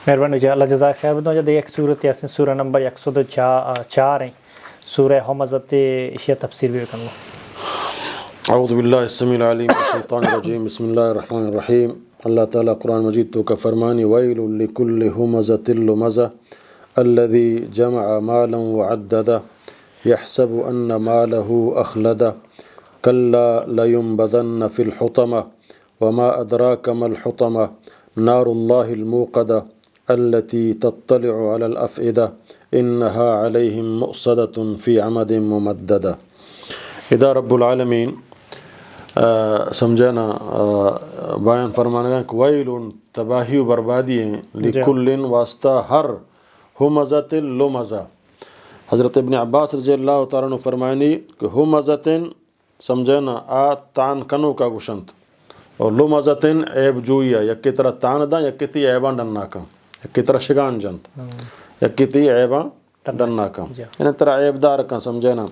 مہربانی جی اللہ جزائے خیر بدوں جب ایک سورت یاسین سورہ نمبر 104 ہیں سورہ ہمزت اشیاء تفسیر بھی کرنا. اعوذ باللہ السمیع العلیم من الشیطان الرجیم بسم اللہ الرحمن الرحیم. اللہ تعالیٰ قرآن مجید تو کا فرمانی ویل لکل ہمزۃ لمزہ الذی جمع مالا وعددہ یحسب ان مالہ اخلدہ کلا لینبذن فی الحطمہ وما ادراک ما الحطمہ نار اللہ الموقدہ التي تطلع على الافئدہ انها علیہم مؤصدۃ فی عمد ممددہ. ادا رب العالمین سمجھانا بیان فرمانے گا کہ ویل تباہی و بربادی ہیں لکل واسطہ ہر ہمزۃ لمزہ. حضرت ابن عباس رضی اللہ تعالیٰ عنہ فرمائنی کہ ہمزۃ سمجھانا آ تان کنو کا گشنت اور لمزۃ عیب جویا یکی طرح تان دا یکی تی عیبان ڈننا کم یکی طرح شگان جنت یکی تی عیبان ڈننا کم یعنی طرح عیب دار کا سمجھانا.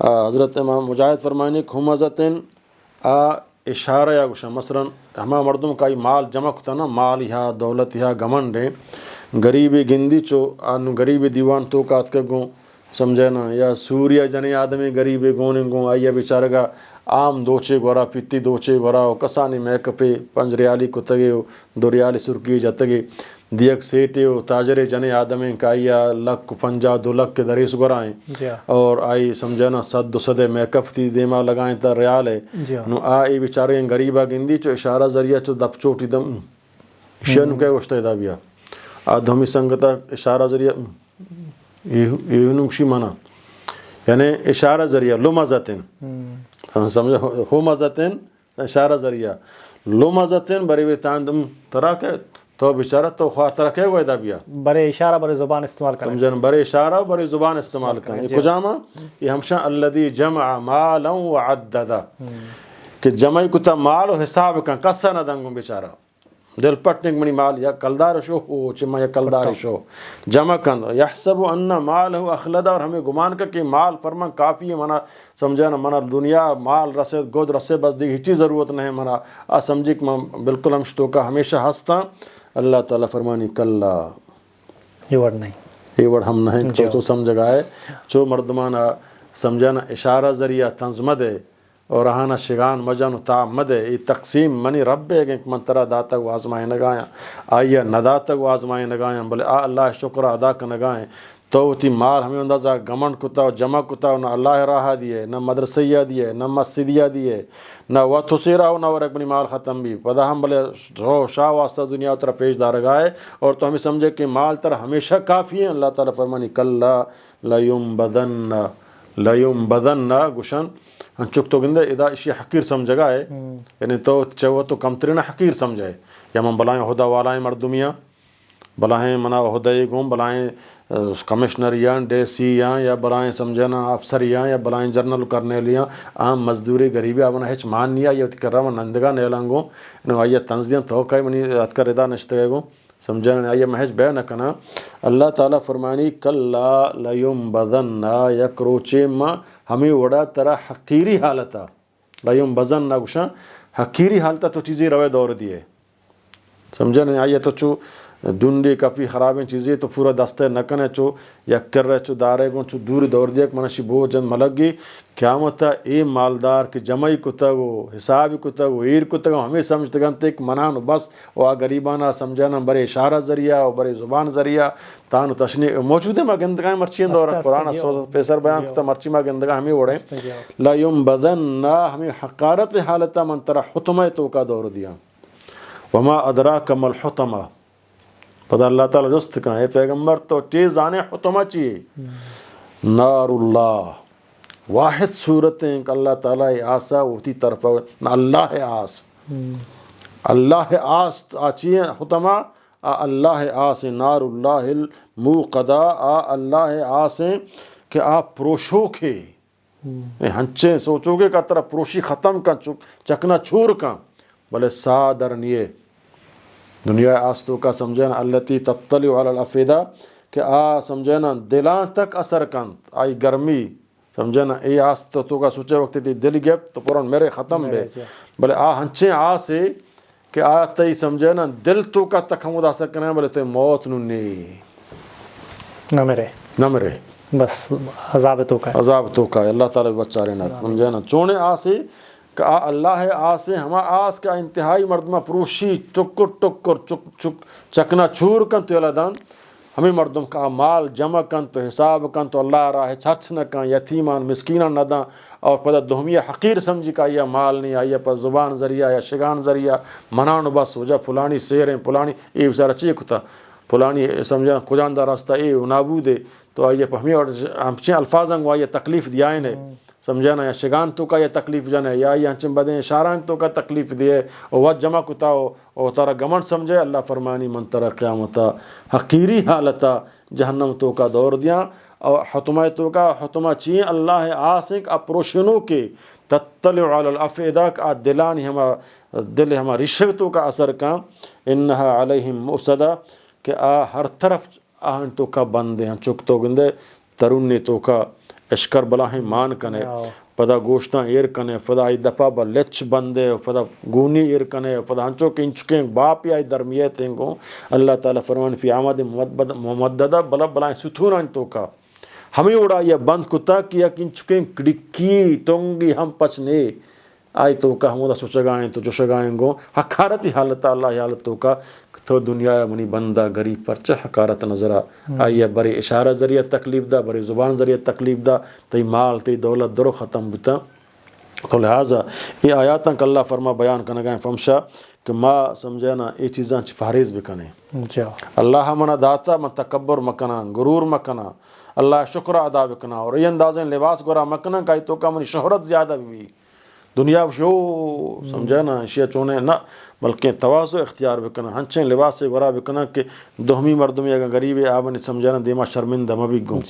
حضرت امام مجاہد فرمائنی کہ ہمزۃ آ اشارہ یا گوشن مثلا ہما مردم کا مال جمع کتا نا مال یا دولت یا گمنڈے غریبی گندی چو آنو غریبی دیوان تو کات کے گوں سمجھنا یا سوریا جنے آدمی غریبی گونے گوں آئیا بیچارگا عام دوچے گورا پیتی دوچے گورا کسانی میک پہ 5 ریالی کو تگے 2 ریالی سرکی جتگے دیک سیٹے ہو تاجرے جنے آدمیں کا آئیا 1,50,2 لکھ کے دریس گورائیں اور آئی سمجھنا 100-200 میکف تھی دیما لگائیں تا ریال ہے نو آئی بیچارے غریبہ گندی چو اشارہ ذریعہ چو دب چوٹی دم شنو کے گوشتا ہے دا بیا آدھومی سنگتا اشارہ ذریعہ یہ نوشی منا یعنی اشارہ ذریعہ لمزتن سمجھا ہمزتن اشارہ ذریعہ لمزتن بری بیتان دم ترا کے تو بیچارہ تو خواہ طرح کہے گوئے دا بیا برے اشارہ برے زبان استعمال کریں سمجھن برے اشارہ برے زبان استعمال کریں. یہ کجاما یہ ہمشہ الذی جمع مالا وعددہ کہ جمعی کتا مال و حساب کن کسا نہ دنگوں بیچارہ دل پٹنک منی مال یا کلدار شو ہو چما یا کلدار شو جمع کن یحسب ان مالہ اخلدہ اور ہمیں گمان کر کہ مال فرمان کافی ہے منا سمجھانا منا دنیا مال رسے گود رسے بس دیکھ ہیچی ضرورت نہیں منا سمجھی کہ بالکل ہم شتو کا ہمیشہ ہستا. اللہ تعالیٰ فرمانی کلا یہ ورڈ نہیں یہ ورڈ ہم نہیں تو سمجھ گائے چو مردمانا سمجھانا اشارہ ذریعہ تنظمد ہے اور رہانا شگان مجان تعمد ہے یہ تقسیم منی رب ہے کہ من ترہ داتا کو آزمائیں نگائیں آئیہ نداتا کو آزمائیں نگائیں بلے اللہ شکر ادا کا نگائیں تو تی مال ہمیں اندازہ گمنڈ کتا و جمع کتا و نہ اللہ راہ دیئے نہ مدرسیہ دیئے نہ مسجدیہ دیئے نہ وقت حسیرہ و نہ ورک بنی مال ختم بھی پدا ہم بلے شاہ واسطہ دنیا ترہ پیش دار گائے اور تو ہمیں سمجھے کہ مال ترہ ہمیشہ کافی ہے. اللہ تعالیٰ فرمانی کلا لیوم بدن گشن چک تو گندے ادا اسی حقیر سمجھے گائے یعنی تو چوہ تو کم ترین حقیر سمجھے یا من بلائیں خدا والائیں مردمیاں بلائیں منا عہدے گوں بلائیں کمشنریاں ڈی سی یا بلائیں سمجھنا افسریاں یا بلائیں جرنل کرنے لیاں عام مزدوری غریبی آبنا ہیچ مان نیا یا تکرہ من نندگا نیلانگوں انہوں آئیہ تنزدیاں توقعی منی اتکر ادا نشتگے گوں سمجھنا آئیہ محج بے نکنا. اللہ تعالیٰ فرمانی کلا لیمبذن یکروچے ما ہمیں وڑا ترہ حقیری حالتا لیمبذن گوشا حقیری حالتا تو چیزیں روے دور دیئے سمجھنا آئیہ تو چو ڈنڈی کافی خرابیں چیزیں تو پورا دستے نکنے چو یک کر رہے چو دارے گوں چو دور دور دیا کہ منشی بہت جن ملگی قیامتا اے مالدار کی جمعی کتا گو حسابی کتا گو ایر کتا گو ہمیں سمجھتے گنتے کہ منانو بس وہ غریبانا سمجھانا برے اشارہ ذریعہ و برے زبان ذریعہ تانو تشنی موجود ہے ما گندگاہ مرچین دورا قرآن پیسر بیان کتا مرچی ما گندگاہ ہمیں وڑے لا ينبذن ہمیں حقارت حالتا من ترہ حتمہ تو کا دور دیا وما ادراک ما الحتمہ پتہ اللہ تعالیٰ جست کہاں ہے پیغمبر تو چیز آنے حتمہ چیئے نار اللہ واحد صورتیں کہ اللہ تعالیٰ آسا ہوتی طرف نہ اللہ آس اللہ آس آچیے حتمہ اللہ آس نار اللہ الموقدہ اللہ آسیں کہ آپ پروشو کے ہنچیں سوچو گے کہ طرح پروشی ختم کا چکنا چھور کا بلے سادر نیے دنیا آستو کا سمجھنا اللتی تطلع علی الافئدہ کہ سمجھنا دلان تک اثر کن آئی گرمی سمجھنا ای آستو تو کا سوچے وقت تھی دل گفت تو پورا میرے ختم بے بلے ہنچیں سے کہ آتا ہی سمجھے نا دل تو کا تکھمود آ سکنا ہے بلے تو موت ننے نہ مرے نہ مرے بس عذاب تو کا عذاب تو کا اللہ تعالیٰ بچہ رہنا سمجھے نا چونے آسے کہ اللہ ہے آسے ہما آس کا انتہائی مردمہ پروشی ٹکر ٹکر چکنا چور کن تو اللہ دان ہمیں مردم کا مال جمع کن تو حساب کن تو اللہ راہ چرچ نہ کن یتیمان مسکینان نہ داں اور پتہ دہمیہ حقیر سمجھی کا یہ مال نہیں آیا پر زبان ذریعہ یا شگان ذریعہ منان بس وجہ پھلانی سیریں پھلانی اے بسارا چیئے کتا پھلانی سمجھا کجاندہ راستہ اے نابود ہے تو آئیے پہ ہمیں اور ہمچیں الفاظاں آئیے تکلیف دیائیں نے سمجھانا یا شگان تو کا یہ تکلیف جانے یا یہ ہنچیں بدیں اشاران تو کا تکلیف دیے اور وقت جمع کتا ہو اور تارا گمن سمجھے اللہ فرمانی من ترا قیامتا حقیری حالتا جہنم تو کا دور دیا اور حتمہ تو کا حتمہ چین اللہ آسک اپروشنوں کے تطلع علی الافئدہ کا دلانی ہما دل ہما رشتوں کا اثر کا انہا علیہم مؤصدہ کہ ہر طرف آہن تو کا بندے ہیں چک تو گندے ترونی تو کا اشکر بلاہیں مان کنے پدا گوشتاں ایر کنے فدا ای دپا با لچ بندے فدا گونی ایر کنے فدا ہنچو کہ انچکیں باپ یا درمیت ہیں گو اللہ تعالیٰ فرمان فی آمد ممددہ بلا بلائیں ستونہ تو کا ہمیں اڑا یہ بند کتا کیا کہ انچکیں کڑکی تونگی ہم پچنے آئی تو کا ہمودہ سوچگائیں تو جوشگائیں گو حقارتی حالت اللہ حالت تو کا تو دنیا منی بندہ غریب پر چہ حقارت نظرہ آئیے بری اشارہ ذریعہ تکلیف دا بری زبان ذریعہ تکلیف دا تی مال تی دولت درو ختم بتا تو لہذا یہ آیاتاں کہ اللہ فرما بیان کرنے گئے فمشا کہ ما سمجھے نا یہ چیزاں چھ فہریز بکنے اللہ منا داتا من تکبر مکنا غرور مکنا اللہ شکر ادا بکنا اور یہ اندازیں لباس گورا مکنا کا تو کا منی شہرت زیادہ بھی دنیا شو سمجھا نا اشیاء چونے نہ بلکہ تواضع اختیار بکنا ہنچیں لباس سے گورا بکنا کہ دہمی مردمی اگر غریب آبنی سمجھا نا دیما شرمندہ مبی گوں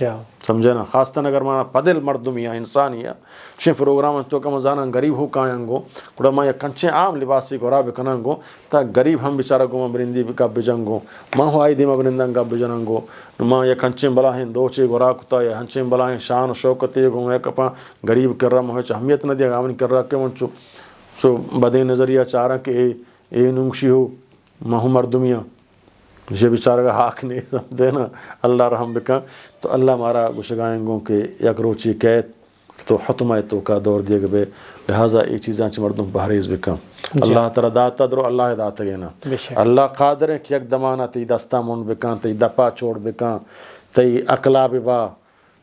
سمجھا نا خاصتاً اگر مانا پدل مردمی انسانی ہے شیں پروگرام تو کا مزانا غریب ہو کائیں گو کڑا ما یا کنچیں عام لباس سے گورا بکنا گو تا غریب ہم بیچارہ گو مرندی کا بجنگو ماں ہو آئی دیما برندن کا بجنگو ماں یا کنچیں بلاہیں دو چے گورا کتا یا ہنچیں بلاہیں شان و شوکتی گو ہے کپا غریب کر رہا مہوچ اہمیت نہ دیا آمنی کر رہا کہ من سو بدے نظریہ چاہ رہا کہ اے ننگشی ہو مہو مردمیاں یہ بیچارہ کا حق نہیں سمجھے نا اللہ رحم بکا تو اللہ مارا گشگائیں گوں کہ یک روچی قید تو حتمہ تو کا دور دیے گئے لہٰذا یہ چیزاں چھ مردوں بحریز بکا اللہ تعالیٰ داتا درو اللہ داتا گینا اللہ قادر ہے کہ یک دمانا تی دستا من بکا تی دپا چھوڑ بکا تی اقلا ببا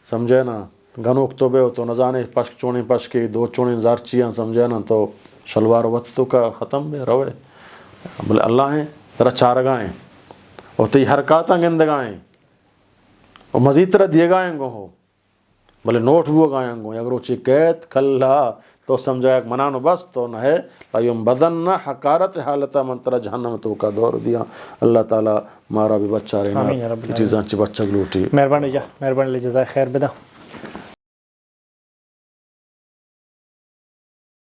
سمجھے نا گنوک تو بے ہو تو نزانے پشک چونے پشکی دو چونے زارچیاں سمجھے نا تو شلوار وقت تو کا ختم بے روے بلے اللہ ہیں ترہ چارگائیں اور تی حرکاتاں گندگائیں اور مزید طرح دیے گائیں گو ہو بلے نوٹ وہ گائیں گو اگر روچی قید کھلا تو سمجھا ایک منانو بس تو نہ ہے لائیم بدن حقارت حالتا من طرح جہنم تو کا دور دیا اللہ تعالیٰ مارا بھی بچہ رہنا چیزاں چی بچہ گلوٹی مہربانی جا مہربانی لے جزائے خیر بدا